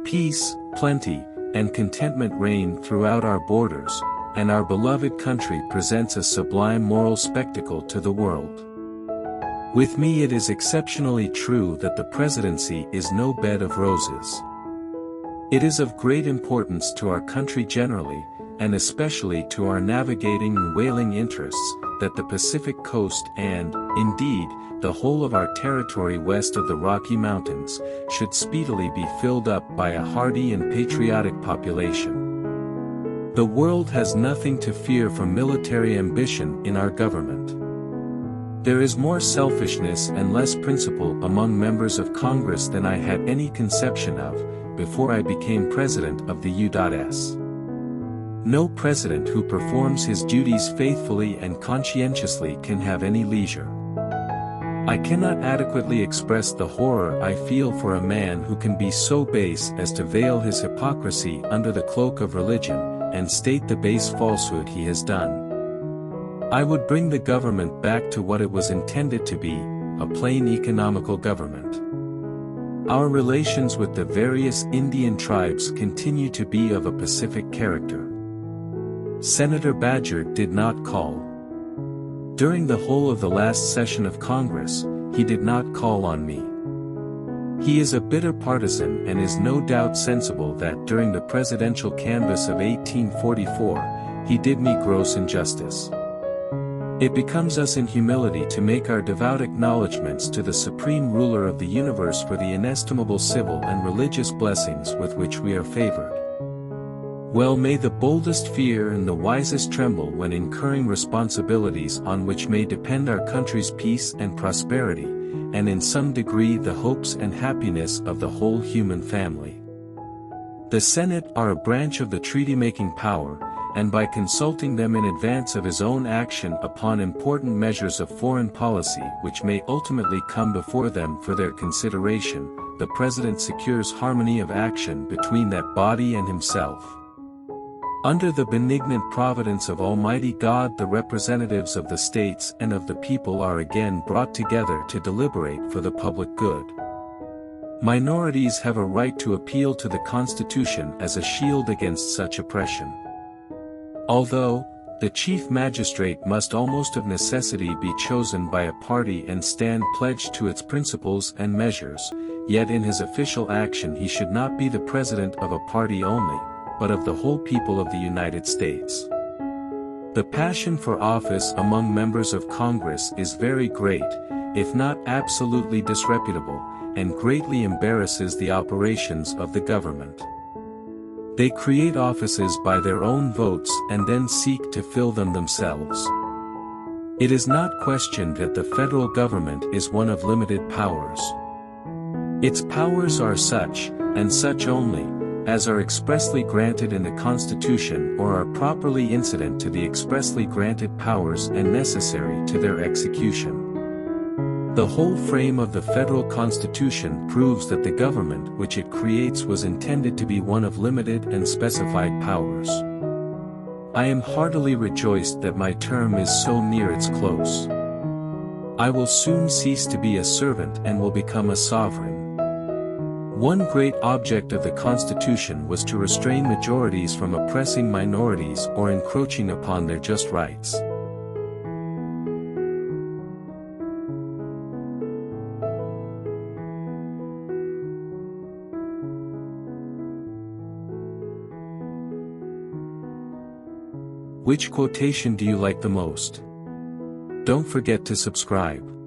Peace, plenty, and contentment reign throughout our borders, and our beloved country presents a sublime moral spectacle to the world. With me it is exceptionally true that the presidency is no bed of roses. It is of great importance to our country generally, and especially to our navigating and whaling interests, that the Pacific coast and, indeed, the whole of our territory west of the Rocky Mountains, should speedily be filled up by a hardy and patriotic population. The world has nothing to fear from military ambition in our government. There is more selfishness and less principle among members of Congress than I had any conception of, before I became president of the U.S. No president who performs his duties faithfully and conscientiously can have any leisure. I cannot adequately express the horror I feel for a man who can be so base as to veil his hypocrisy under the cloak of religion, and state the base falsehood he has done. I would bring the government back to what it was intended to be, a plain economical government. Our relations with the various Indian tribes continue to be of a pacific character. Senator Badger did not call. During the whole of the last session of Congress, he did not call on me. He is a bitter partisan and is no doubt sensible that during the presidential canvass of 1844, he did me gross injustice. It becomes us in humility to make our devout acknowledgments to the Supreme Ruler of the universe for the inestimable civil and religious blessings with which we are favored. Well may the boldest fear and the wisest tremble when incurring responsibilities on which may depend our country's peace and prosperity, and in some degree the hopes and happiness of the whole human family. The Senate are a branch of the treaty-making power, and by consulting them in advance of his own action upon important measures of foreign policy which may ultimately come before them for their consideration, the President secures harmony of action between that body and himself. Under the benignant providence of Almighty God, the representatives of the states and of the people are again brought together to deliberate for the public good. Minorities have a right to appeal to the Constitution as a shield against such oppression. Although, the chief magistrate must almost of necessity be chosen by a party and stand pledged to its principles and measures, yet in his official action he should not be the president of a party only, but of the whole people of the United States. The passion for office among members of Congress is very great, if not absolutely disreputable, and greatly embarrasses the operations of the government. They create offices by their own votes and then seek to fill them themselves. It is not questioned that the federal government is one of limited powers. Its powers are such, and such only, as are expressly granted in the Constitution or are properly incident to the expressly granted powers and necessary to their execution. The whole frame of the federal Constitution proves that the government which it creates was intended to be one of limited and specified powers. I am heartily rejoiced that my term is so near its close. I will soon cease to be a servant and will become a sovereign. One great object of the Constitution was to restrain majorities from oppressing minorities or encroaching upon their just rights. Which quotation do you like the most? Don't forget to subscribe.